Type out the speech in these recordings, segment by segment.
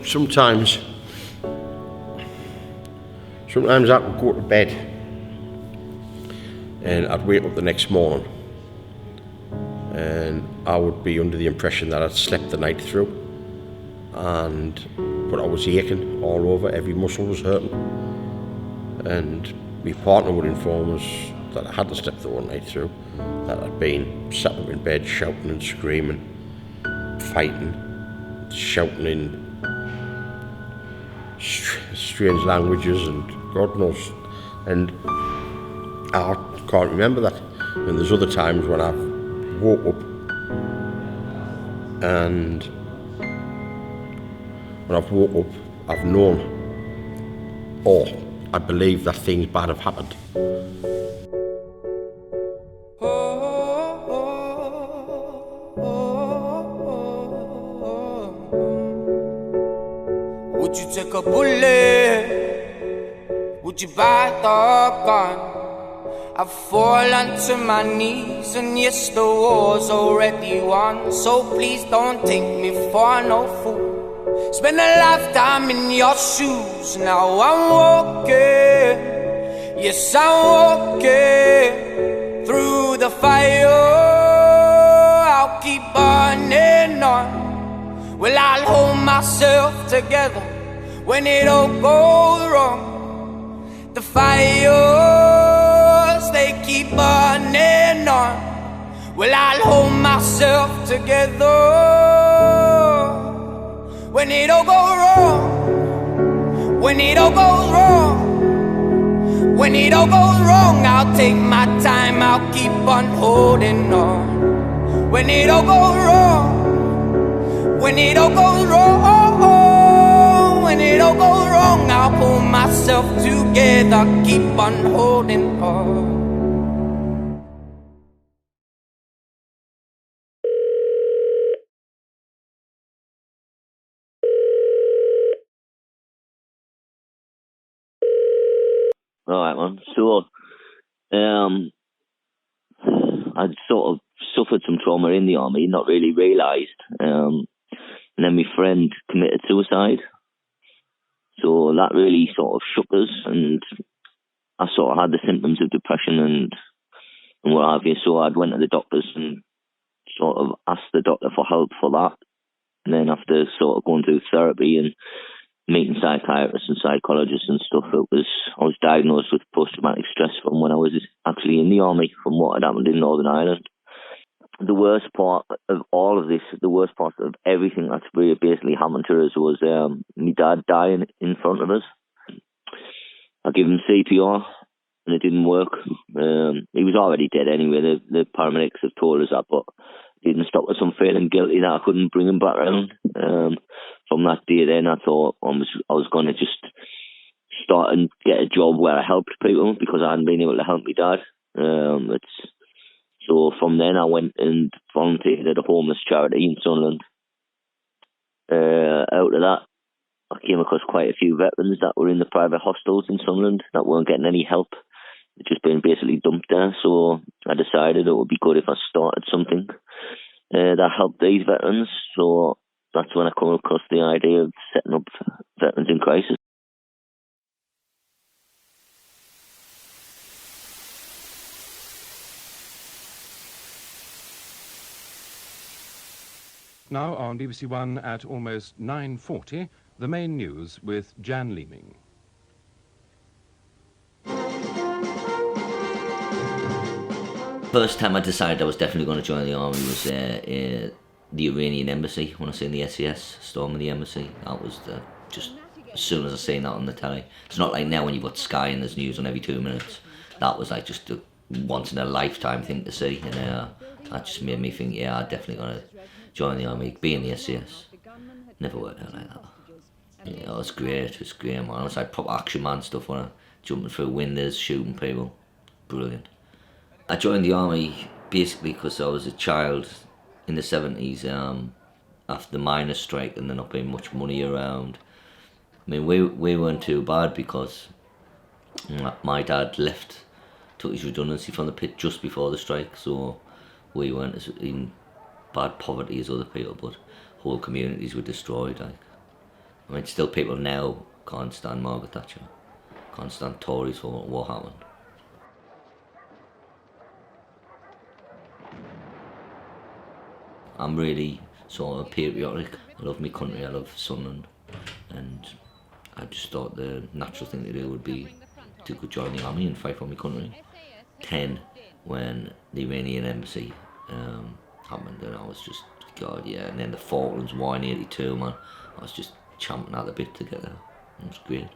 sometimes I would go to bed and I'd wake up the next morning and I would be under the impression that I'd slept the night through, but I was aching all over, every muscle was hurting, and my partner would inform us that I hadn't slept the whole night through, that I'd been sat up in bed shouting and screaming, fighting, shouting in strange languages and God knows, and I can't remember that. And there's other times when I've woke up and I've known, or I believe that things bad have happened. Would you take a bullet? Would you buy the gun? I've fallen to my knees and yes, the war's already won. So please don't take me for no fool. Spend a lifetime in your shoes. Now I'm walking, yes I'm walking through the fire. I'll keep burning on. Well, I'll hold myself together when it all goes wrong. The fires, they keep burning on. Well, I'll hold myself together when it all goes wrong. When it all goes wrong. When it all goes wrong, I'll take my time, I'll keep on holding on. When it all goes wrong. When it all goes wrong. When it all goes wrong, I'll pull myself together, keep on holding on. Alright, man. So, I'd sort of suffered some trauma in the army, not really realised. And then my friend committed suicide. So that really sort of shook us, and I sort of had the symptoms of depression and what have you. So I'd went to the doctors and sort of asked the doctor for help for that. And then after sort of going through therapy and meeting psychiatrists and psychologists and stuff, I was diagnosed with post-traumatic stress from when I was actually in the army, from what had happened in Northern Ireland. The worst part of all of this, the worst part of everything that's basically happened to us was my dad dying in front of us. I gave him CPR and it didn't work. He was already dead anyway. The paramedics have told us that, but it didn't stop us from feeling guilty that I couldn't bring him back around. From that day then, I thought I was going to just start and get a job where I helped people because I hadn't been able to help my dad. So from then I went and volunteered at a homeless charity in Sunderland. Out of that, I came across quite a few veterans that were in the private hostels in Sunderland that weren't getting any help. They'd just been basically dumped there. So I decided it would be good if I started something that helped these veterans. So that's when I come across the idea of setting up Veterans in Crisis. Now on BBC One at almost 9:40, the main news with Jan Leeming. First time I decided I was definitely going to join the army was the Iranian embassy, when I seen the SAS storming the embassy. That was just as soon as I seen that on the telly. It's not like now when you've got Sky and there's news on every 2 minutes. That was like just a once in a lifetime thing to see, and that just made me think, yeah, I'm definitely going to join the army, be in the SAS. Never worked out like that. Yeah, it was great, man. It was like proper action man stuff, when I jumping through windows, shooting people. Brilliant. I joined the army basically because I was a child in the 70s, after the miners' strike and there not being much money around. I mean, we weren't too bad because my dad took his redundancy from the pit just before the strike, so we weren't as in bad poverty as other people, but whole communities were destroyed. Like, I mean, still people now can't stand Margaret Thatcher, can't stand Tories for what happened. I'm really sort of patriotic. I love my country, I love Sunderland, and I just thought the natural thing to do would be to go join the army and fight for my country. 10, when the Iranian embassy happened, and I was just, God, yeah. And then the Falklands War in '82, man, I was just champing at the bit to get there. It was great.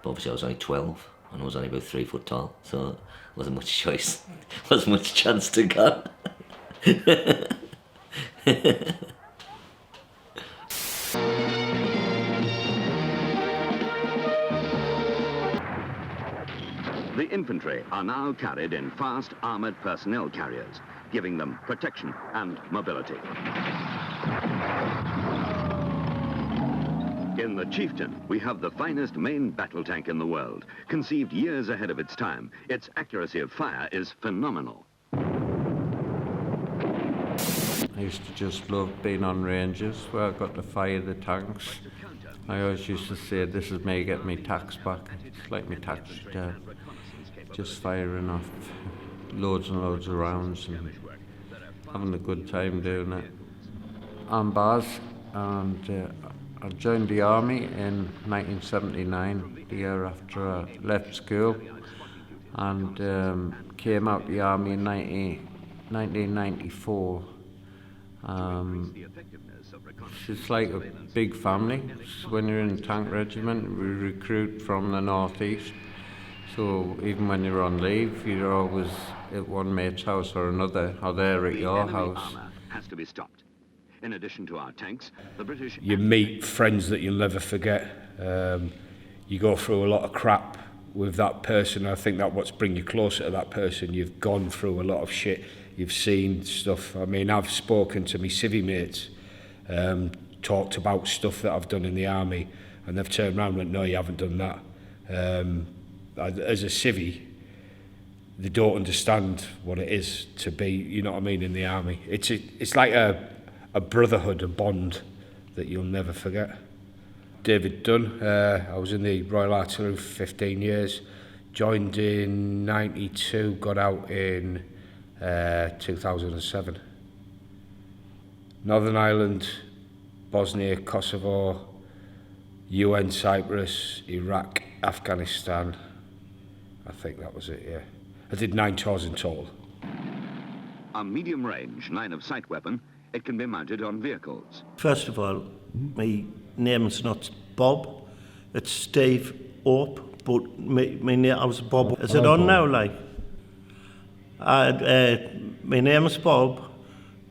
But obviously I was only 12, and I was only about 3 foot tall, so there wasn't much choice, wasn't much chance to go. The infantry are now carried in fast armoured personnel carriers, giving them protection and mobility. In the Chieftain, we have the finest main battle tank in the world, conceived years ahead of its time. Its accuracy of fire is phenomenal. I used to just love being on ranges where I got to fire the tanks. I always used to say, this is me getting my tax back. It's like my tax return. Just firing off loads and loads of rounds and having a good time doing it. I'm Baz, and I joined the army in 1979, the year after I left school, and came out the army in 1994. It's like a big family. When you're in a tank regiment, we recruit from the northeast. So even when you're on leave, you're always at one mate's house or another, or they're at your house. Has to be stopped. In addition to our tanks, the British... You meet friends that you'll never forget. You go through a lot of crap with that person. I think that's what's bring you closer to that person. You've gone through a lot of shit. You've seen stuff. I mean, I've spoken to my civvy mates, talked about stuff that I've done in the army, and they've turned around and went, no, you haven't done that. As a civvy, they don't understand what it is to be, you know what I mean, in the army. It's like a brotherhood, a bond that you'll never forget. David Dunn, I was in the Royal Artillery for 15 years, joined in 92, got out in 2007. Northern Ireland, Bosnia, Kosovo, UN, Cyprus, Iraq, Afghanistan. I think that was it, yeah. I did 9 tours in total. A medium-range line-of-sight weapon, it can be mounted on vehicles. First of all, my name's not Bob, it's Steve Ope, but my name, I was Bob. Is it on now, like? My name's Bob,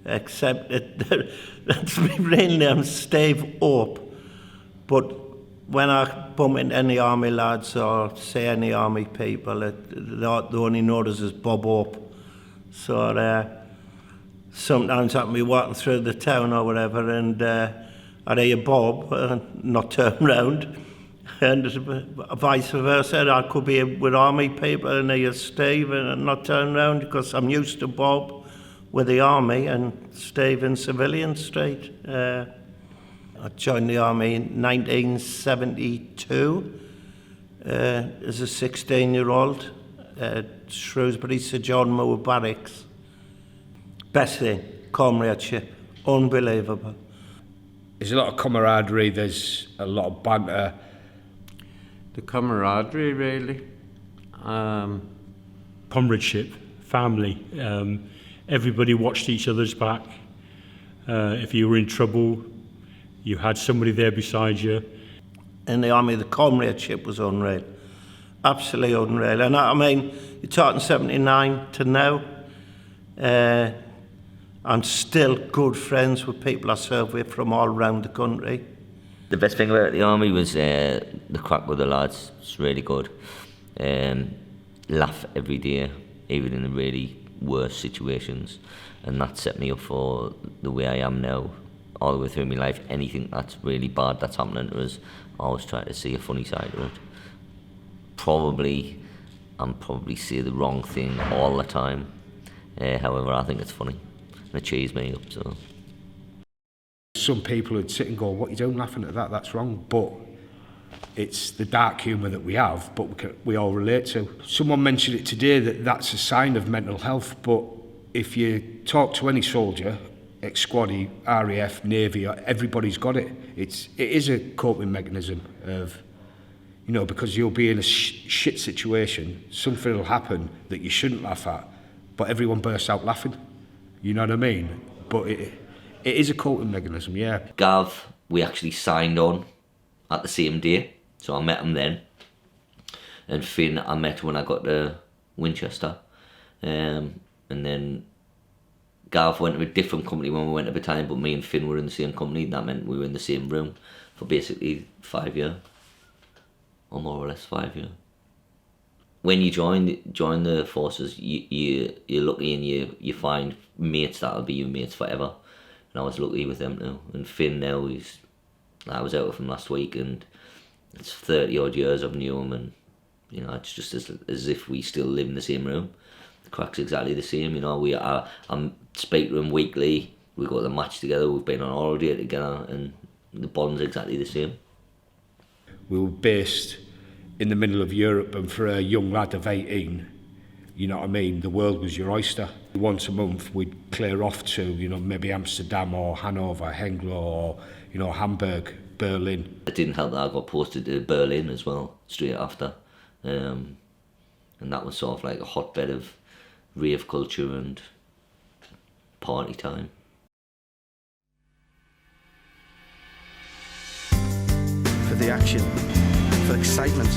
except that's my real name, Steve Ope. But when I bump into any army lads or say any army people, they only know us as Bob Ope. So sometimes I'll be walking through the town or whatever, and I'd hear Bob and not turn round, and vice versa. I could be with army people and hear Steve and not turn round because I'm used to Bob with the army and Steve in civilian street. I joined the army in 1972 as a 16-year-old at Shrewsbury Sir John Moore Barracks. Best thing, comradeship, unbelievable. There's a lot of camaraderie, there's a lot of banter. The camaraderie, really. Comradeship, family. Everybody watched each other's back. If you were in trouble, you had somebody there beside you. In the army, the comradeship was unreal. Absolutely unreal. And I mean, you're talking 79 to now. I'm still good friends with people I serve with from all around the country. The best thing about the army was the crack with the lads. It's really good. Laugh every day, even in the really worst situations. And that set me up for the way I am now. All the way through my life, anything that's really bad that's happening to us, I always try to see a funny side of it. I'm probably say the wrong thing all the time. However, I think it's funny. And it cheers me up, so. some people would sit and go, what are you doing laughing at that? That's wrong. But it's the dark humour that we have, but we all relate to. Someone mentioned it today that that's a sign of mental health, but if you talk to any soldier, ex-squaddy, RAF, Navy, everybody's got it. It is a coping mechanism of, you know, because you'll be in a shit situation, something will happen that you shouldn't laugh at, but everyone bursts out laughing. You know what I mean? But it is a coping mechanism, yeah. Gav, we actually signed on at the same day, so I met him then. And Finn, I met when I got to Winchester. And then Gav went to a different company when we went to battalion, but me and Finn were in the same company. That meant we were in the same room for basically 5 years, or more or less 5 years. When you join the forces, you're lucky and you find mates that'll be your mates forever. And I was lucky with them now. And Finn now, I was out with him last week, and it's 30 odd years I've knew him, and you know, it's just as if we still live in the same room. The crack's exactly the same, you know. I speak to him weekly. We go to the match together. We've been on holiday together, and the bond's exactly the same. We were based in the middle of Europe, and for a young lad of 18, you know what I mean, the world was your oyster. Once a month we'd clear off to, you know, maybe Amsterdam or Hanover, Hengelo, or, you know, Hamburg, Berlin. It didn't help that I got posted to Berlin as well, straight after. And that was sort of like a hotbed of rave culture and party time. For the action, for excitement,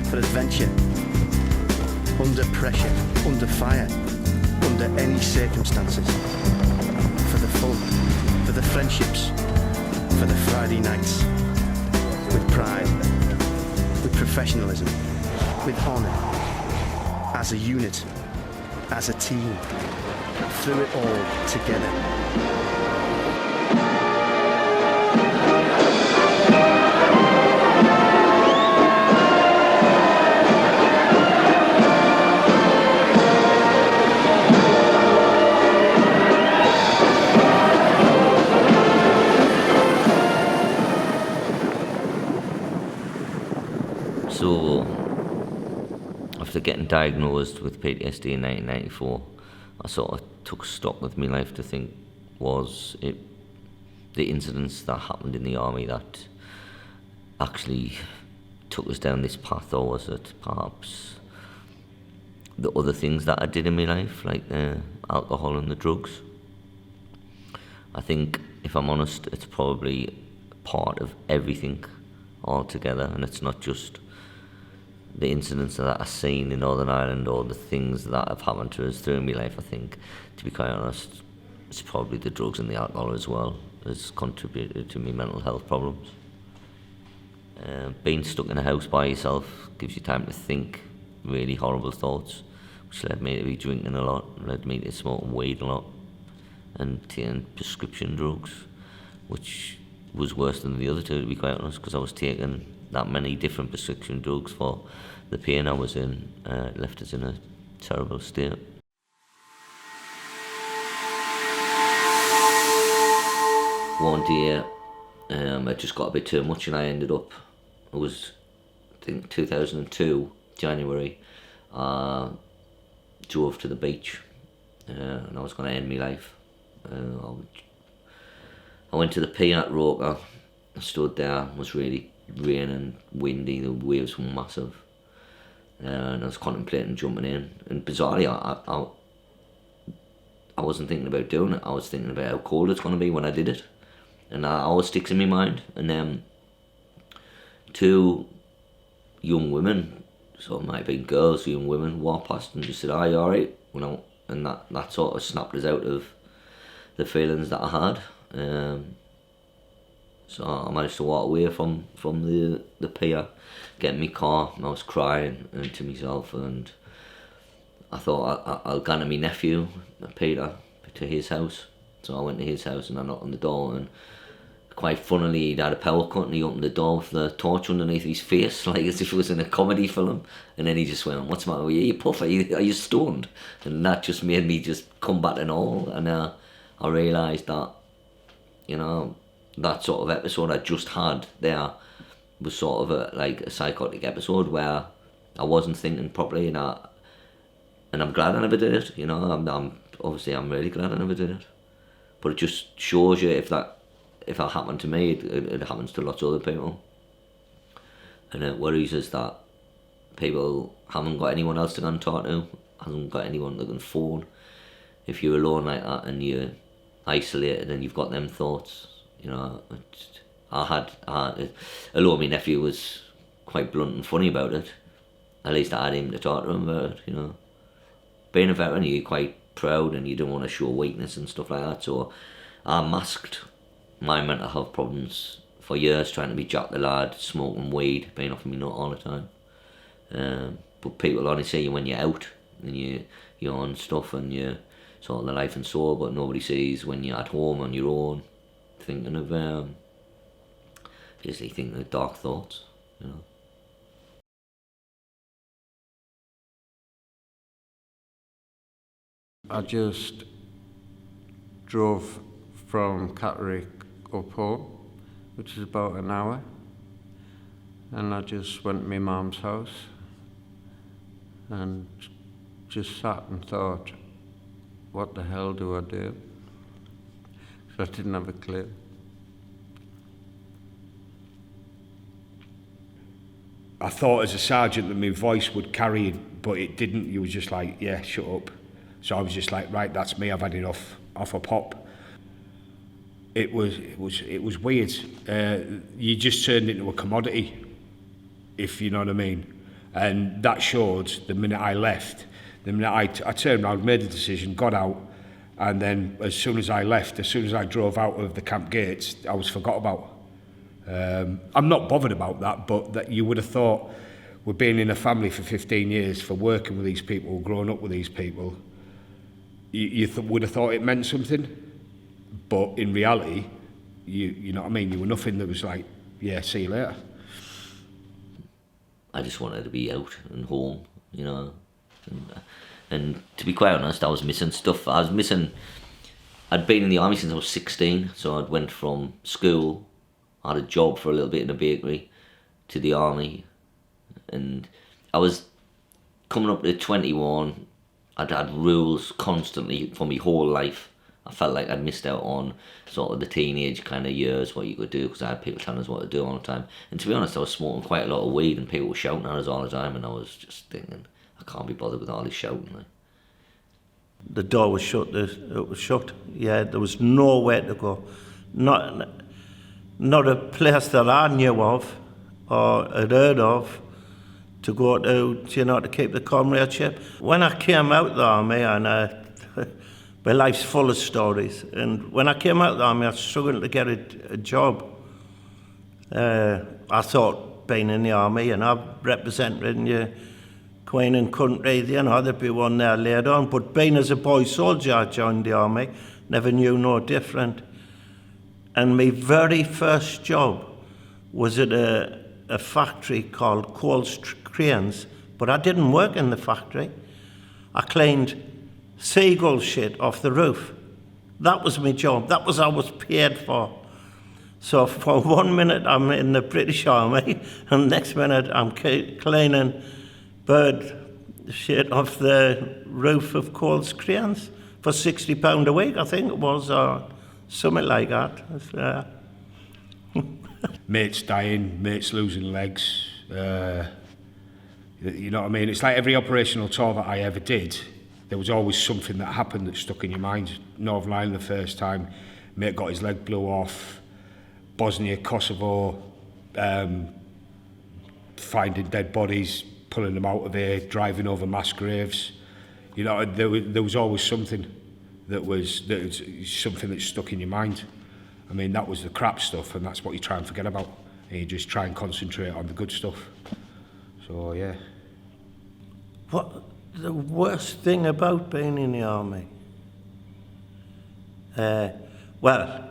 for adventure, under pressure, under fire, under any circumstances, for the fun, for the friendships, for the Friday nights, with pride, with professionalism, with honour, as a unit, as a team, through it all together. So, after getting diagnosed with PTSD in 1994, I sort of took stock of my life to think, was it the incidents that happened in the army that actually took us down this path, or was it perhaps the other things that I did in my life, like the alcohol and the drugs? I think, if I'm honest, it's probably part of everything altogether, and it's not just the incidents that I've seen in Northern Ireland or the things that have happened to us through my life. I think, to be quite honest, it's probably the drugs and the alcohol as well has contributed to my mental health problems. Being stuck in a house by yourself gives you time to think really horrible thoughts, which led me to be drinking a lot, led me to smoking weed a lot, and taking prescription drugs, which was worse than the other two, to be quite honest, because I was taking that many different prescription drugs for the pain I was in. Left us in a terrible state. One day, I just got a bit too much, and I ended up, it was, I think, 2002, January, drove to the beach, and I was going to end my life. I went to the pier at Roker. I stood there. It was really raining, windy, the waves were massive, and I was contemplating jumping in, and bizarrely I wasn't thinking about doing it. I was thinking about how cold it's going to be when I did it, and that always sticks in my mind. And then two young women, so it might have been girls, young women, walked past and just said, "Are you alright?" You know, and that sort of snapped us out of the feelings that I had. So I managed to walk away from the pier, get in my car, and I was crying to myself, and I thought I'll go to my nephew, Peter, to his house. So I went to his house and I knocked on the door, and quite funnily he'd had a power cut, and he opened the door with the torch underneath his face, like as if it was in a comedy film, and then he just went, "What's the matter with you? You puff, are you stoned?" And that just made me just come back and all, and I realised that, you know, that sort of episode I just had there was sort of a psychotic episode where I wasn't thinking properly, and I'm glad I never did it. You know, I'm really glad I never did it. But it just shows you if that happened to me, it happens to lots of other people, and it worries us that people haven't got anyone else to go and talk to, haven't got anyone that can phone. If you're alone like that and you're isolated and you've got them thoughts, you know. Although my nephew was quite blunt and funny about it, at least I had him to talk to him about it, you know. Being a veteran, you're quite proud and you don't want to show weakness and stuff like that, so I masked my mental health problems for years, trying to be Jack the Lad, smoking weed, being off me nut all the time. But people only see you when you're out and you're on stuff and you're sort of the life and soul, but nobody sees when you're at home on your own, thinking of basically thinking of dark thoughts, you know. I just drove from Catterick up home, which is about an hour, and I just went to my mum's house and just sat and thought, what the hell do I do? So I didn't have a clue. I thought as a sergeant that my voice would carry it, but it didn't. You were just like, yeah, shut up. So I was just like, right, that's me, I've had enough, off a pop. It was weird. You just turned into a commodity, if you know what I mean. And that showed the minute I left. The minute I turned around, made the decision, got out, and then as soon as I left, as soon as I drove out of the camp gates, I was forgot about. I'm not bothered about that, but that you would have thought, we've been in a family for 15 years, for working with these people, growing up with these people, you would have thought it meant something, but in reality, you know what I mean, you were nothing that was like, yeah, see you later. I just wanted to be out and home, you know, and to be quite honest, I was missing stuff. I'd been in the army since I was 16, so I'd went from school, I had a job for a little bit in a bakery, to the army, and I was coming up to 21. I'd had rules constantly for my whole life. I felt like I'd missed out on sort of the teenage kind of years, what you could do, because I had people telling us what to do all the time. And to be honest, I was smoking quite a lot of weed and people were shouting at us all the time, and I was just thinking, I can't be bothered with all this shouting. Like. The door was shut. It was shut. Yeah, there was nowhere to go. Not a place that I knew of or had heard of to go to, you know, to keep the comradeship. When I came out of the army, and my life's full of stories, and when I came out of the army, I struggled to get a job. I thought being in the army, and I've represented in your Queen and country, you know, there'd be one there later on, but being as a boy soldier, I joined the army, never knew no different. And my very first job was at a factory called Coles Cranes, but I didn't work in the factory. I cleaned seagull shit off the roof. That was my job. That was what I was paid for. So for 1 minute I'm in the British Army, and next minute I'm cleaning bird shit off the roof of Coles Cranes for £60 a week, I think it was, or something like that. Mates dying, mates losing legs. You know what I mean? It's like every operational tour that I ever did, there was always something that happened that stuck in your mind. Northern Ireland the first time, mate got his leg blew off. Bosnia, Kosovo, finding dead bodies, pulling them out of there, driving over mass graves. You know, there was always something that was something that stuck in your mind. I mean, that was the crap stuff, and that's what you try and forget about. And you just try and concentrate on the good stuff. So, yeah. What the worst thing about being in the army? Well,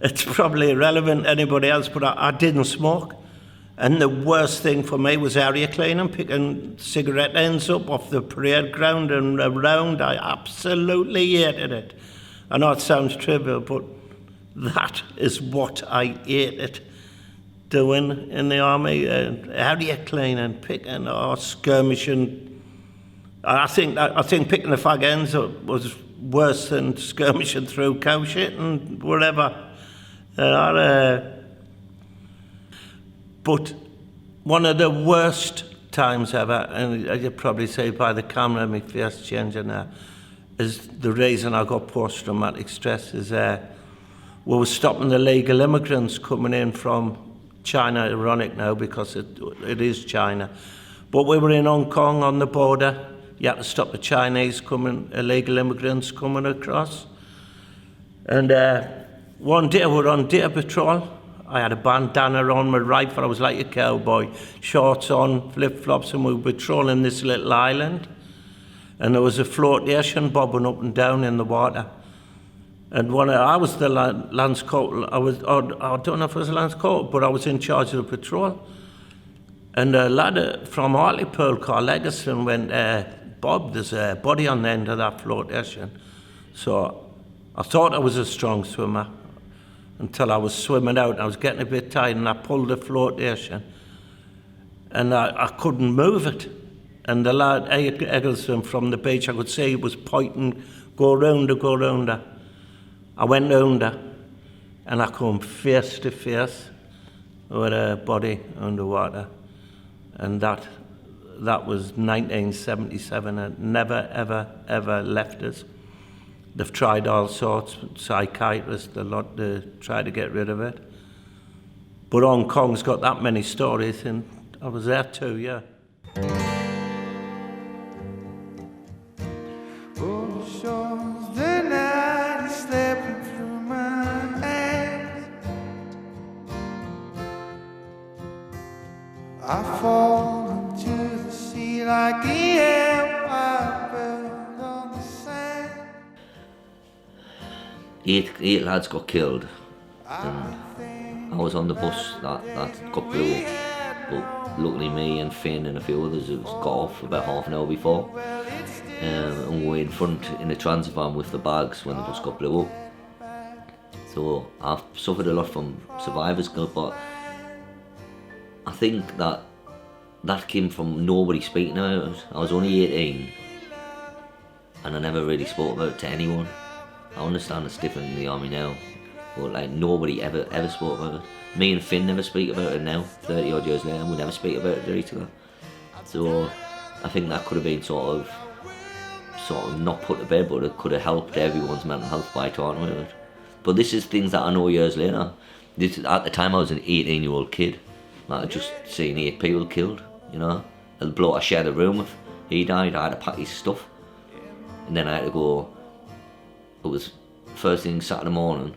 it's probably irrelevant to anybody else, but I didn't smoke. And the worst thing for me was area cleaning, picking cigarette ends up off the parade ground and around. I absolutely hated it. I know it sounds trivial, but that is what I hated doing in the army. Area cleaning, picking or skirmishing. I think picking the fag ends was worse than skirmishing through cow shit and whatever. But one of the worst times ever, and you'd probably say by the camera, my face changing now, is the reason I got post-traumatic stress is we were stopping the legal immigrants coming in from China. Ironic now because it is China. But we were in Hong Kong on the border. You had to stop the Chinese illegal immigrants coming across. And one day we were on day patrol. I had a bandana on, my rifle, I was like a cowboy, shorts on, flip-flops, and we were patrolling this little island. And there was a flotation bobbing up and down in the water. And I was the Lance Corporal, I don't know if I was a Lance Corporal, but I was in charge of the patrol. And a lad from Hartlepool called Legacy went, Bob, there's a body on the end of that flotation. So I thought I was a strong swimmer until I was swimming out. I was getting a bit tired and I pulled the flotation and I couldn't move it. And the lad, Eggleston from the beach, I could see he was pointing, go round her. I went round her and I come face to face with a body underwater. And that was 1977. It never, ever left us. They've tried all sorts, psychiatrists, a lot to try to get rid of it. But Hong Kong's got that many stories, and I was there too, yeah. I fall into the sea like the empire built on the sand. Eight lads got killed. I was on the bus that got blew up. But luckily me and Finn and a few others got off about half an hour before. And we were in front in the transit van with the bags when the bus got blew up. So I've suffered a lot from survivor's guilt, but I think that came from nobody speaking about it. I was only 18 and I never really spoke about it to anyone. I understand it's different in the army now, but like nobody ever spoke about it. Me and Finn never speak about it now, 30 odd years later, we never speak about it to each other. So I think that could have been sort of not put to bed, but it could have helped everyone's mental health by talking about it. But this is things that I know years later. At the time I was an 18-year-old kid. Like, I'd just seen 8 people killed, you know. The bloke I shared a room with, he died, I had to pack his stuff. And then I had to go, it was first thing Saturday morning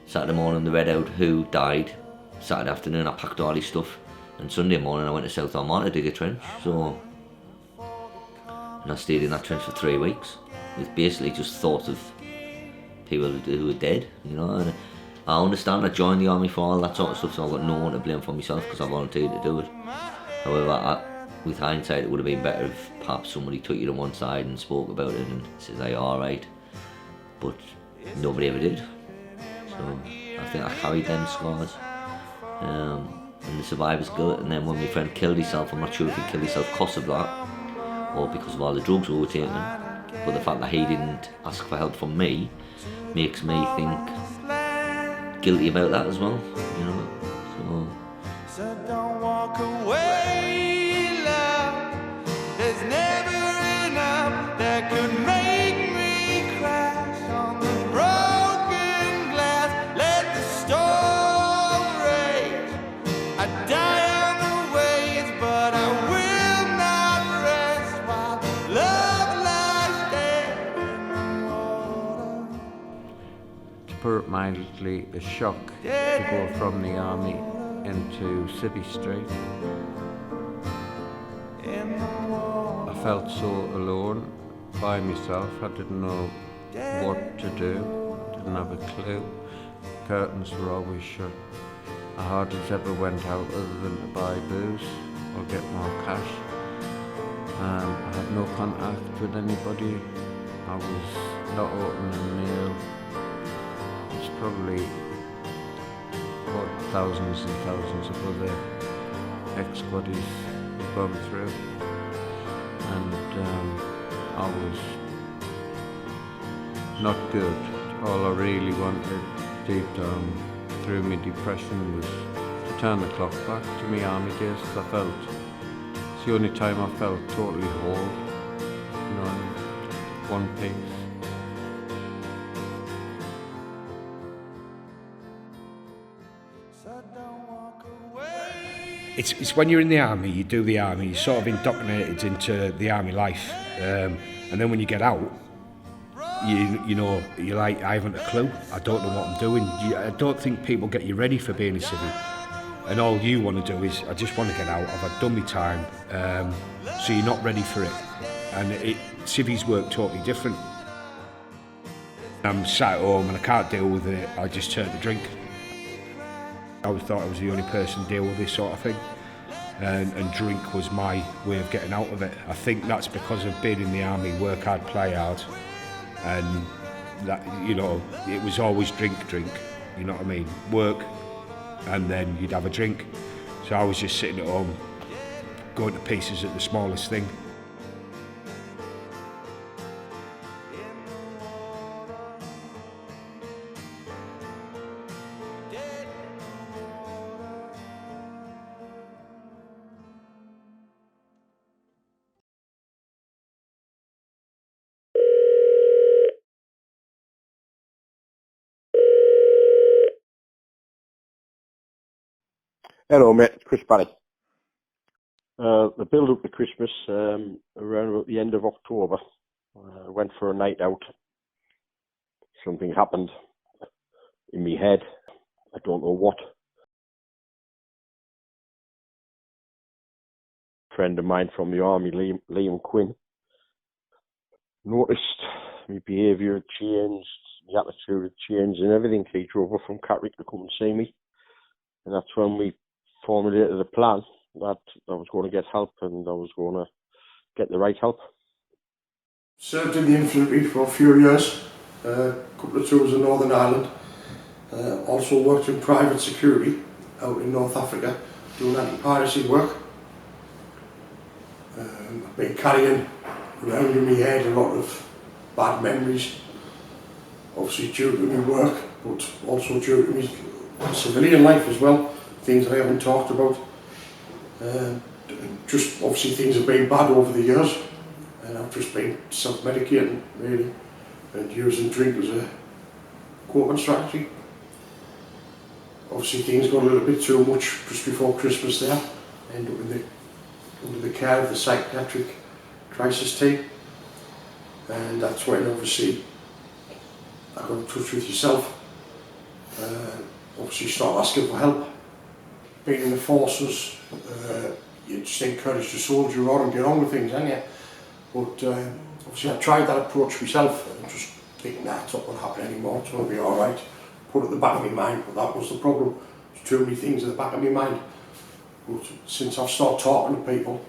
they read out who died. Saturday afternoon I packed all his stuff. And Sunday morning I went to South Armagh to dig a trench, so. And I stayed in that trench for 3 weeks. With basically just thoughts of people who were dead, you know. And I understand I joined the army for all that sort of stuff, so I've got no one to blame for myself because I volunteered to do it. However, with hindsight, it would have been better if perhaps somebody took you to one side and spoke about it and said, hey, alright. But nobody ever did. So I think I carried them scars. And the survivor's guilt, and then when my friend killed himself, I'm not sure if he killed himself because of that or because of all the drugs we were taking. But the fact that he didn't ask for help from me makes me think guilty about that as well, you know. So don't walk away, love. There's never enough that could make me crash on the broken glass. Let the storm rage. I die on the waves, but I will not rest while love lies there in the water. To put it mildly, a shock to go from the army into City Street. I felt so alone by myself. I didn't know what to do, didn't have a clue. Curtains were always shut. I hardly ever went out other than to buy booze or get more cash. I had no contact with anybody. I was not opening mail. It's probably thousands and thousands of other ex-buddies have gone through, and I was not good. All I really wanted deep down through my depression was to turn the clock back to my army days, because I felt it's the only time I felt totally whole, you know, in one piece. It's when you're in the army, you do the army, you're sort of indoctrinated into the army life, and then when you get out, you know, you're like, I haven't a clue, I don't know what I'm doing. I don't think people get you ready for being a civvy, and all you want to do is, I just want to get out, I've done my time, so you're not ready for it, and civvies work totally different. I'm sat at home and I can't deal with it, I just turn to drink. I always thought I was the only person to deal with this sort of thing, and drink was my way of getting out of it. I think that's because of being in the army, work hard, play hard, and that, you know, it was always drink, you know what I mean, work, and then you'd have a drink. So I was just sitting at home, going to pieces at the smallest thing. Hello mate, it's Chris Barry. The build up to Christmas, around about the end of October, I went for a night out. Something happened in my head, I don't know what. A friend of mine from the army, Liam Quinn, noticed my behaviour had changed, my attitude had changed and everything. He drove up from Catterick to come and see me, and that's when we formulated a plan that I was going to get help and I was going to get the right help. Served in the infantry for a few years, a couple of tours in Northern Ireland, also worked in private security out in North Africa doing anti-piracy work. I've been carrying around in my head a lot of bad memories, obviously due to my work, but also due to my civilian life as well. Things I haven't talked about, just obviously things have been bad over the years, and I've just been self-medicating really, and using drink as a coping strategy. Obviously things got a little bit too much just before Christmas there. I ended up under the care of the psychiatric crisis team, and that's when obviously I got in touch with yourself, obviously start asking for help. Being in the forces, you just encourage to soldier on and get on with things, aren't you? But obviously I tried that approach myself and just thinking, nah, it's not going to happen anymore, it's going to be alright. Put it at the back of my mind, but that was the problem. There's too many things at the back of my mind. But since I've started talking to people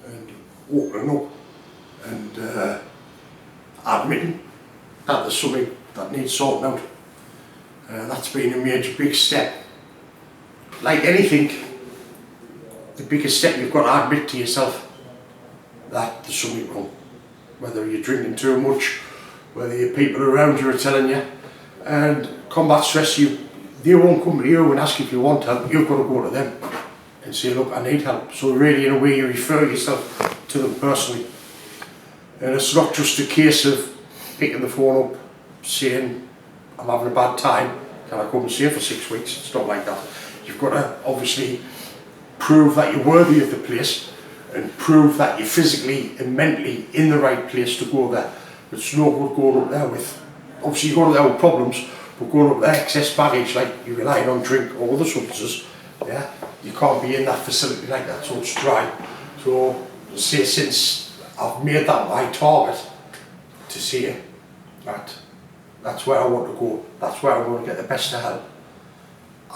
and opening up and admitting that there's something that needs sorting out, that's been a major big step. Like anything, the biggest step you've got to admit to yourself that there's something wrong. Whether you're drinking too much, whether your people around you are telling you, and combat stress, they won't come to you and ask if you want help, you've got to go to them and say, look, I need help. So really in a way you refer yourself to them personally. And it's not just a case of picking the phone up, saying, I'm having a bad time, can I come and see you for 6 weeks? It's not like that. You've got to obviously prove that you're worthy of the place and prove that you're physically and mentally in the right place to go there. It's no good going up there with, obviously you're going up there with problems, but going up there excess baggage, like you're relying on drink or other substances, yeah, you can't be in that facility like that, so it's dry. So say since I've made that my target to see that that's where I want to go, that's where I want to get the best of help.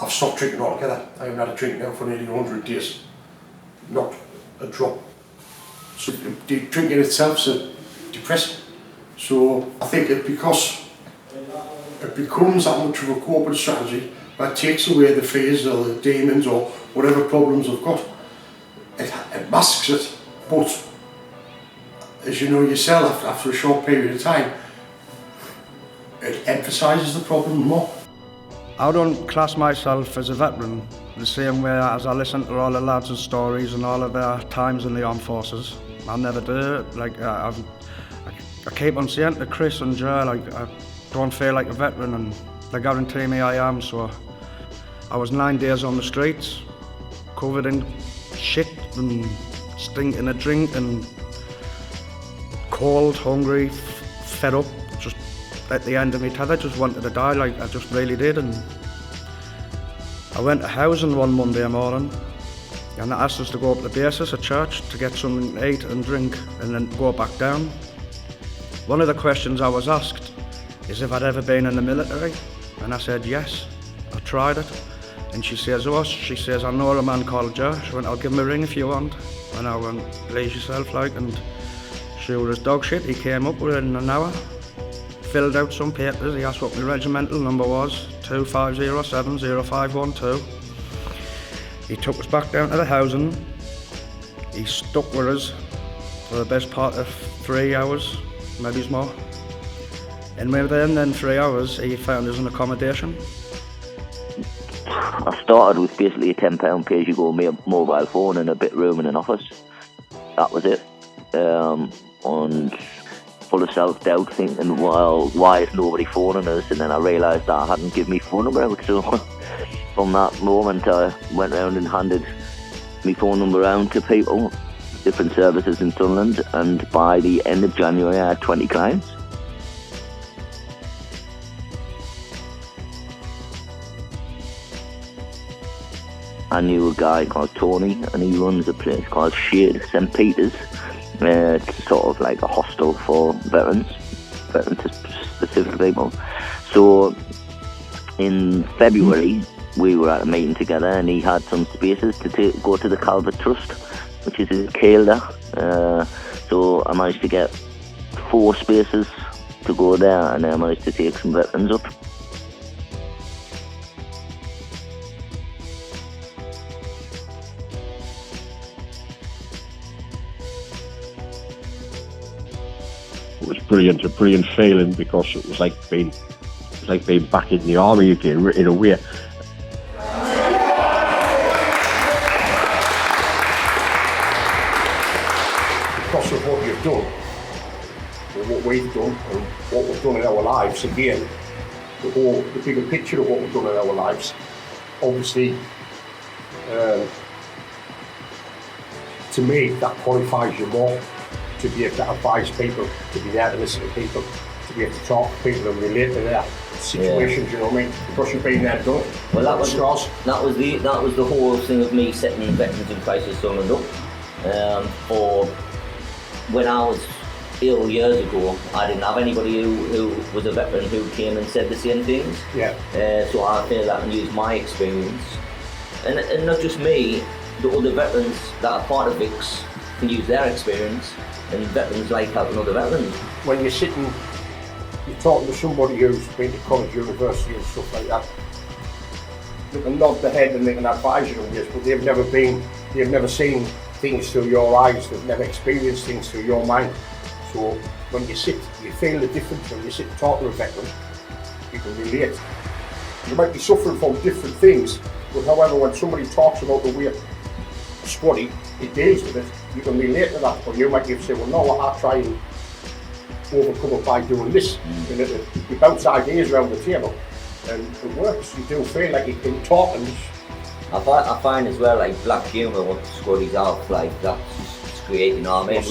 I've stopped drinking altogether. I haven't had a drink now for nearly 100 days. Not a drop. So the drinking itself is depressing. So I think because it becomes that much of a coping strategy, that takes away the fears or the demons or whatever problems I've got. It masks it, but as you know yourself, after a short period of time, it emphasises the problem more. I don't class myself as a veteran the same way as I listen to all the lads' stories and all of their times in the armed forces. I never do. Like I keep on saying to Chris and Ger, like I don't feel like a veteran, and they guarantee me I am. So I was 9 days on the streets, covered in shit and stinking of drink and cold, hungry, fed up. Just at the end of my tether, just wanted to die. Like I just really did. And I went to housing one Monday morning, and they asked us to go up to the bases at church to get something to eat and drink and then go back down. One of the questions I was asked is if I'd ever been in the military, and I said yes, I tried it. And she says, I know a man called Ger. She went, I'll give him a ring if you want. And I went, please yourself, like, and she was dog shit. He came up within an hour, filled out some papers. He asked what my regimental number was, 25070512. He took us back down to the housing. He stuck with us for the best part of 3 hours, maybe more. And within then 3 hours, he found us an accommodation. I started with basically a £10 pay-as-you-go mobile phone and a bit room in an office. That was it. And full of self-doubt, thinking, well, why is nobody phoning us? And then I realised that I hadn't given my phone number out. So from that moment, I went round and handed my phone number around to people, different services in Sunderland, and by the end of January, I had 20 clients. I knew a guy called Tony, and he runs a place called Shade, St. Peter's. It's sort of like a hostel for veterans specific people. So in February, we were at a meeting together, and he had some spaces to go to the Calvert Trust, which is in Kielder. So I managed to get 4 spaces to go there, and I managed to take some veterans up. It was brilliant, a brilliant feeling, because it was like being back in the army again, in a way. Because of what you've done, or what we've done, and what we've done in our lives, again, the bigger picture of what we've done in our lives, obviously, to me, that qualifies you more to be able to advise people, to be there to listen to people, to be able to talk to people and relate to their situations, you know what I mean? Because you've been there and done it. Well, that was the whole thing of me setting Veterans in Crisis Sunderland up. Or when I was ill years ago, I didn't have anybody who was a veteran who came and said the same things. Yeah. So I feel that and use my experience, and not just me, the other veterans that are part of VICS can use their experience. And veterans like helping other veterans. When you're sitting, you're talking to somebody who's been to college, university and stuff like that, they can nod their head and they can advise you on this, but they've never seen things through your eyes, they've never experienced things through your mind. So when you sit, you feel the difference. When you sit and talk to a veteran, you can relate. You might be suffering from different things, but however, when somebody talks about the way squaddy, it deals with it, you can relate to that, or you might say, well, no, I'll try and overcome it by doing this. And you bounce ideas around the table, and it works. You do feel like you can talk. And I find as well, like black humour, what squaddies are, like that's just great, you know what I mean?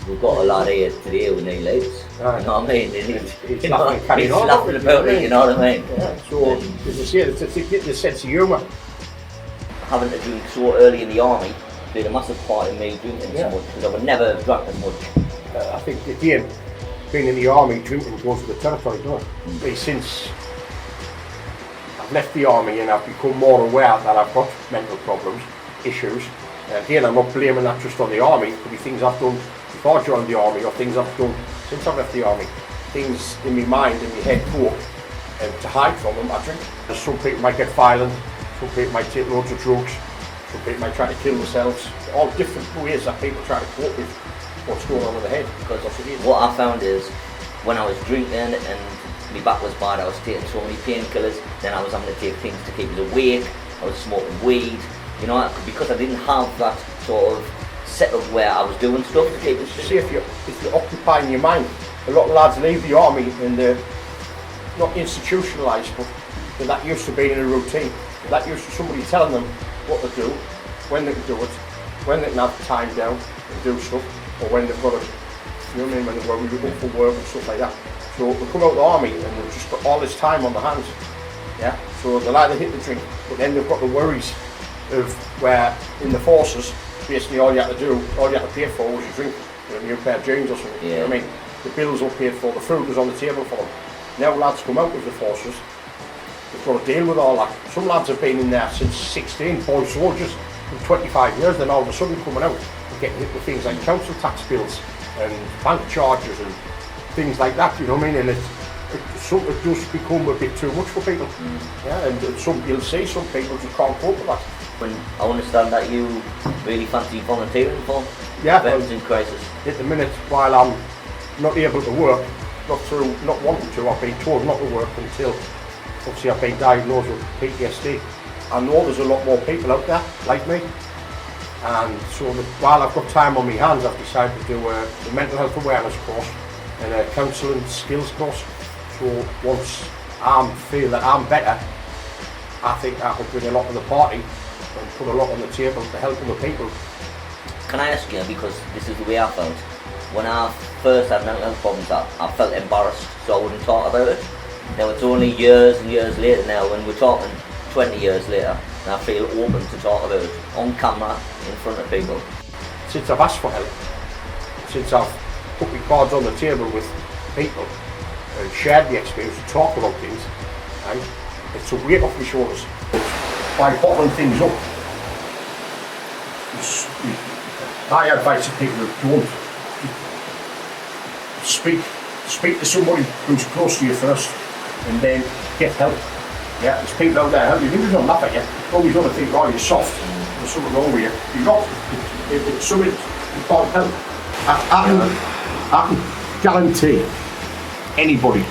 We've got a lad here today with no legs, you know what I mean? He's laughing about it, you know what I mean? Yeah. So, as I say, it's to get the sense of humour. Having to drink so early in the army played a massive part in me drinking so much, because I would never have drunk as much. I think, again, being in the army, drinking goes with the territory, doesn't it? Since I've left the army and I've become more aware that I've got mental problems, issues, again, I'm not blaming that just on the army. It could be things I've done before I joined the army, or things I've done since I've left the army. Things in my mind, in my head, to hide from them, I drink. Some people might get violent, some people might take loads of drugs, some people might try to kill themselves. All different ways that people try to cope with what's going on in their head. Because what I found is, when I was drinking and my back was bad, I was taking so many painkillers, then I was having to take things to keep me awake, I was smoking weed, you know, because I didn't have that sort of setup where I was doing stuff to keep me straight. See, if you're occupying your mind, a lot of lads leave the army and they're not institutionalised, but they're that used to being in a routine, they're that used to somebody telling them what to do, when they can do it, when they can have time down and do stuff, or when they've got to, you know what I mean, when we go for work and stuff like that. So they come out of the army and they've just got all this time on their hands. Yeah. So they'll either hit the drink, but then they've got the worries of where in the forces, basically all you have to do, all you have to pay for was your drink, a new pair of jeans or something. Yeah. You know what I mean? The bills are paid for, the food was on the table for them. Now lads come out of the forces, they've got to deal with all that. Some lads have been in there since 16, boys soldiers, for 25 years, then all of a sudden coming out and getting hit with things like council tax bills and bank charges and things like that, you know what I mean? And it does become a bit too much for people. Yeah, and you'll see some people just can't cope with that. When I understand that you really fancy volunteering for veterans in crisis. At the minute, while I'm not able to work, not wanting to, I've been told not to work until obviously I've been diagnosed with PTSD. I know there's a lot more people out there like me, and so while I've got time on my hands, I've decided to do a mental health awareness course and a counselling skills course. So once I feel that I'm better, I think I could bring a lot to the party and put a lot on the table to help other people. Can I ask you, because this is the way I felt, when I first had mental health problems, I felt embarrassed, so I wouldn't talk about it. Now it's only years and years later now, when we're talking 20 years later, and I feel open to talk about it on camera, in front of people. Since I've asked for help, since I've put my cards on the table with people and shared the experience and talked about things, right, it's a weight off my shoulders. By bottling things up, I advise to people that don't speak to somebody who's close to you first and then get help. Yeah, there's people out there helping you. People don't laugh at you. Always going to think, oh, you're soft, there's something wrong with you. You're not. It's something you can't help. I can guarantee anybody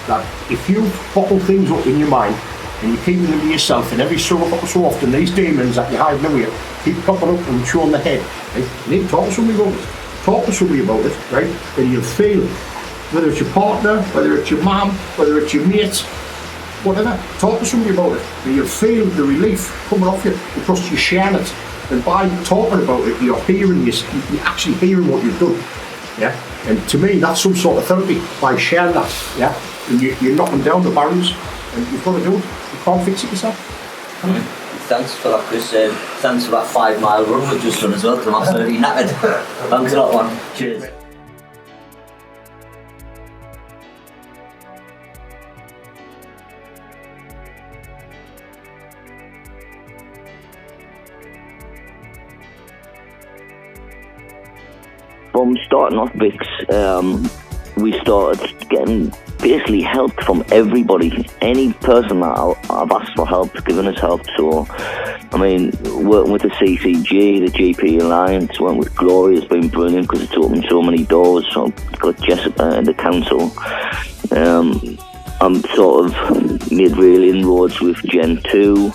that if you bottle things up in your mind and you're keeping them to yourself, and every so often these demons that you're hiding away keep popping up and chewing the head, right? You need to talk to somebody about it. Talk to somebody about it, right? And you'll feel, whether it's your partner, whether it's your mum, whether it's your mates, whatever, talk to somebody about it. And you'll feel the relief coming off you because you're sharing it. And by talking about it, you're actually hearing what you've done. Yeah? And to me, that's some sort of therapy, by sharing that. Yeah? And you're knocking down the barriers, and you've got to do it. You can't fix it yourself. Thanks for that, Chris. Thanks for that 5 mile run we've just done as well, because I'm absolutely knackered. Thanks a lot, man. Cheers. From starting off VICS, we started getting basically help from everybody. Any person that I've asked for help, given us help. So, I mean, working with the CCG, the GP Alliance, working with Glory has been brilliant because it's opened so many doors. So I've got Jessica and the council. I'm sort of made real inroads with Gen 2.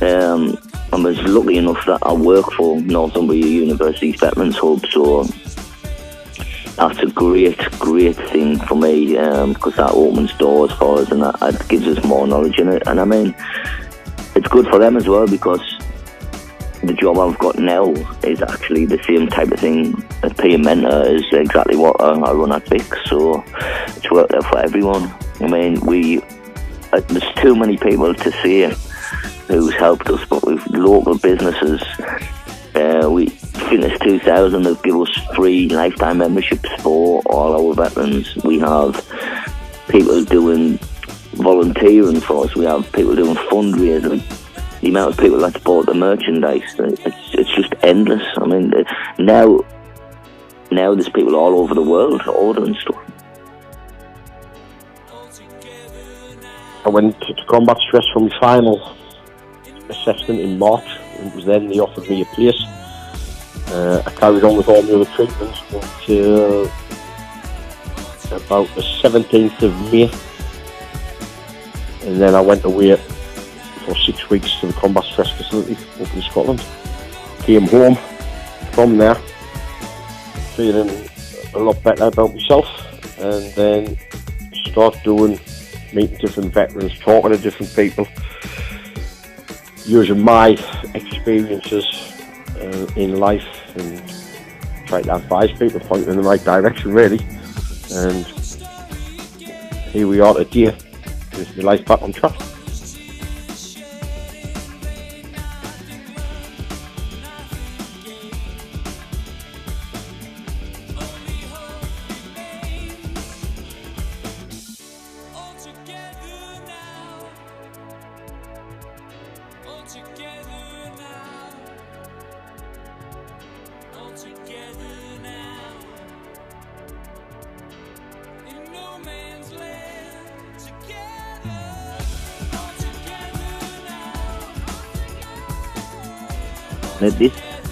I was lucky enough that I work for Northumbria University's Veterans Hub, so that's a great thing for me, because that opens doors for us and that gives us more knowledge in it. And I mean, it's good for them as well, because the job I've got now is actually the same type of thing. A peer mentor is exactly what I run at VICS, so it's worked out for everyone. I mean, there's too many people to say who's helped us, but with local businesses, we finished 2000, they've given us free lifetime memberships for all our veterans. We have people doing volunteering for us, we have people doing fundraising. The amount of people that bought the merchandise, it's just endless. I mean, now there's people all over the world ordering stuff. I went to combat stress for my final assessment in March, and it was then they offered me a place. I carried on with all my other treatments until about the 17th of May, and then I went away for 6 weeks to the combat stress facility up in Scotland. Came home from there feeling a lot better about myself, and then started meeting different veterans, talking to different people, using my experiences in life and trying to advise people, point in the right direction really. And here we are today, with my life back on track.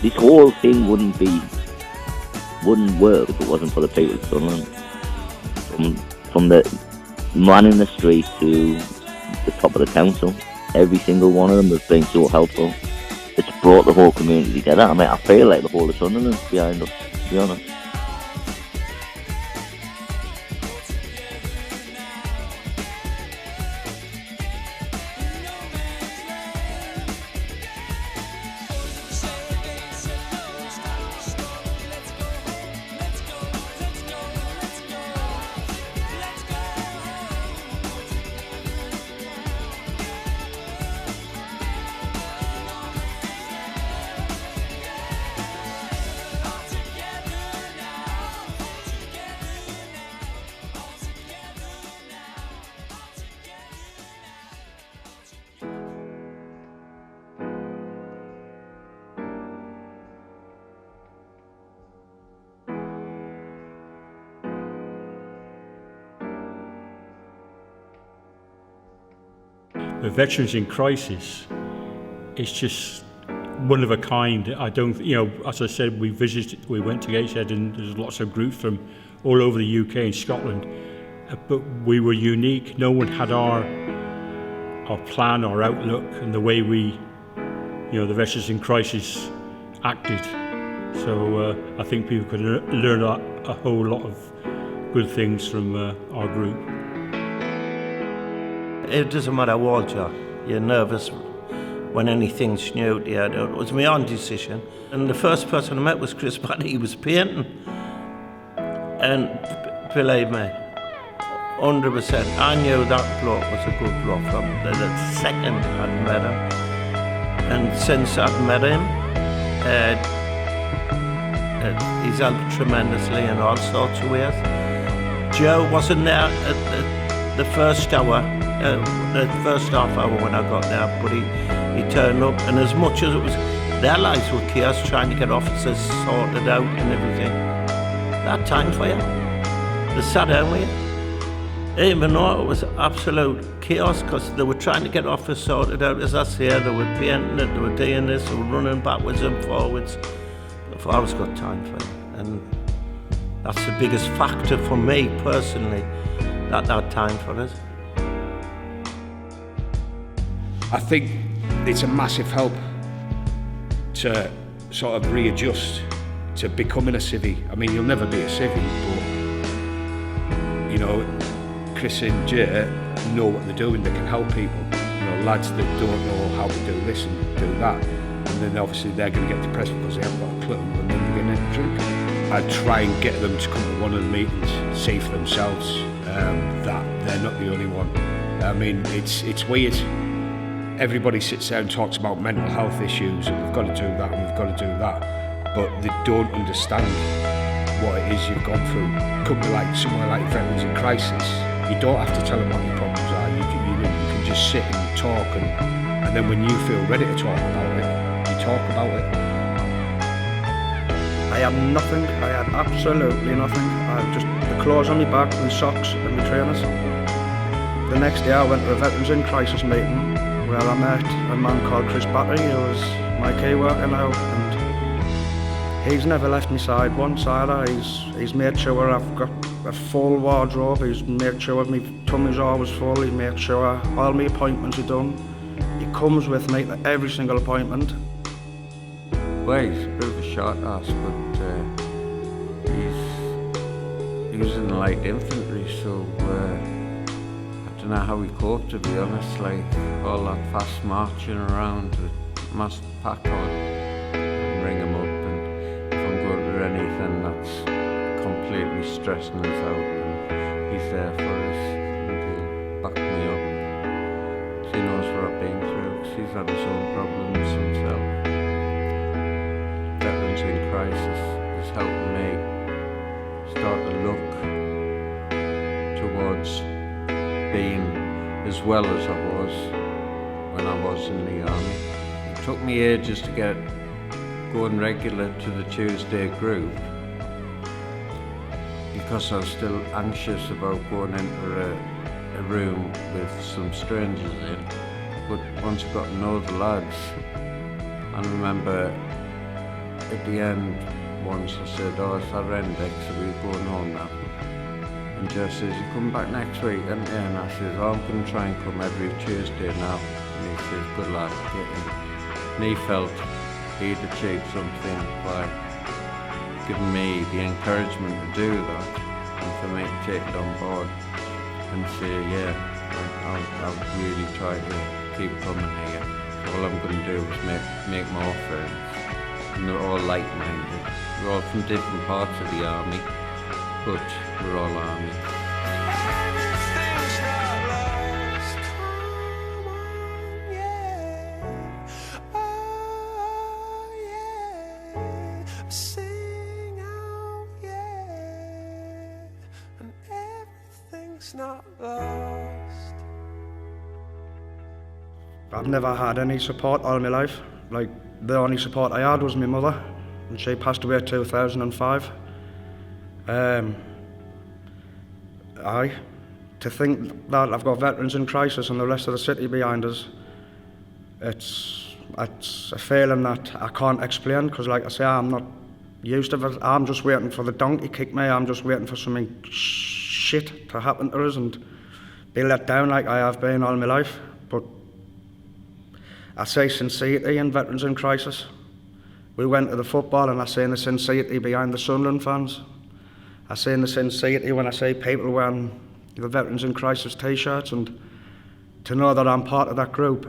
This whole thing wouldn't work if it wasn't for the people of Sunderland. From the man in the street to the top of the council, every single one of them has been so helpful. It's brought the whole community together. I mean, I feel like the whole of Sunderland's behind us, to be honest. The Veterans in Crisis is just one of a kind. I don't, as I said, we went to Gateshead, and there's lots of groups from all over the UK and Scotland, but we were unique. No one had our plan, our outlook, and the way we, the Veterans in Crisis acted. So I think people could learn a whole lot of good things from our group. It doesn't matter what you're nervous when anything's new to you. It was my own decision. And the first person I met was Chris Paddy. He was painting. And believe me, 100%, I knew that bloke was a good bloke from the second I'd met him. And since I'd met him, he's helped tremendously in all sorts of ways. Joe wasn't there at the first hour. The first half hour when I got there, but he turned up, and as much as it was their lives were chaos, trying to get officers sorted out and everything, they had time for you. They sat down with you, even though it was absolute chaos, because they were trying to get officers sorted out. As I say, they were painting it, they were doing this, they were running backwards and forwards. I've always got time for you, and that's the biggest factor for me personally, that they had time for us. I think it's a massive help to sort of readjust to becoming a civvy. I mean, you'll never be a civvy, but Chris and Ger know what they're doing. They can help people. Lads that don't know how to do this and do that, and then obviously they're going to get depressed because they haven't got a clue, and then they're going to drink. I try and get them to come to one of the meetings, see for themselves that they're not the only one. I mean, it's weird. Everybody sits there and talks about mental health issues, and we've got to do that and we've got to do that, but they don't understand what it is you've gone through. Somewhere like Veterans in Crisis, you don't have to tell them what your problems are. You can just sit and talk, and then when you feel ready to talk about it, you talk about it. I had nothing. I had absolutely nothing. I had just the clothes on my back and socks and my trainers. The next day I went to a Veterans in Crisis meeting where I met a man called Chris Battery, who was my key worker now, and he's never left my side once either. He's made sure I've got a full wardrobe, he's made sure my tummy's always full, he's made sure all my appointments are done. He comes with me to every single appointment. Well, he's a bit of a short ass, but he was in the light infantry, so I don't know how he coped, to be honest. Like all that fast marching around with massive pack on, and ring him up, and if I'm going to anything that's completely stressing us out, and he's there for us, and he'll back me up. He knows what I've been through, because he's had his own problems himself. Veterans in Crisis is helping me start to look towards being as well as I was when I was in the army. It took me ages to get going regular to the Tuesday group because I was still anxious about going into a room with some strangers in. But once I got to know the lads, I remember at the end once I said, "Oh, it's horrendous, so we're going home now." And Ger says, "You come back next week?" And I says, "Oh, I'm going to try and come every Tuesday now." And he says, "Good lad, get in." And he felt he'd achieved something by giving me the encouragement to do that, and for me to take it on board and say, "Yeah, I'll really try to keep coming here. All I'm going to do is make more friends." And they're all like-minded. We're all from different parts of the army, but we're all army. I've never had any support all my life. Like, the only support I had was my mother, and she passed away in 2005. To think that I've got Veterans in Crisis and the rest of the city behind us, it's a feeling that I can't explain, because like I say, I'm not used to it. I'm just waiting for the donkey kick me. I'm just waiting for something shit to happen to us and be let down like I have been all my life. But I say sincerity in Veterans in Crisis. We went to the football and I seen the sincerity behind the Sunderland fans. I seen the sincerity when I see people wearing the Veterans in Crisis t-shirts, and to know that I'm part of that group.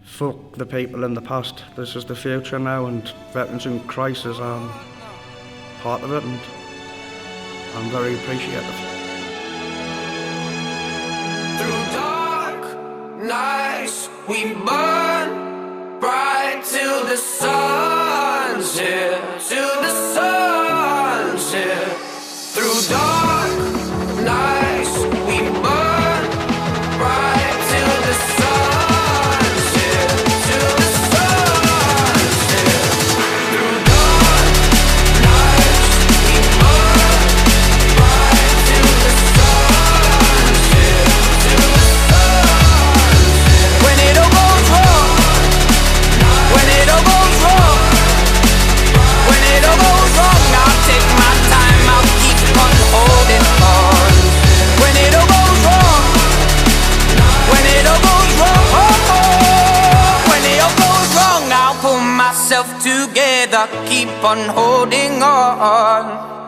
Fuck the people in the past. This is the future now, and Veterans in Crisis are part of it, and I'm very appreciative. Through dark nights we burn bright till the sun's here, till the sun's here. Through dark nights we burn bright till the sun's here, till the sun's here. Through dark nights we burn bright till the sun's here, till the sun's here. When it all goes wrong, when it all goes wrong, when it all goes wrong, I'll take my time, I'll keep on holding on. When it all goes wrong, when it all goes wrong, when it all goes wrong, I'll pull myself together, keep on holding on.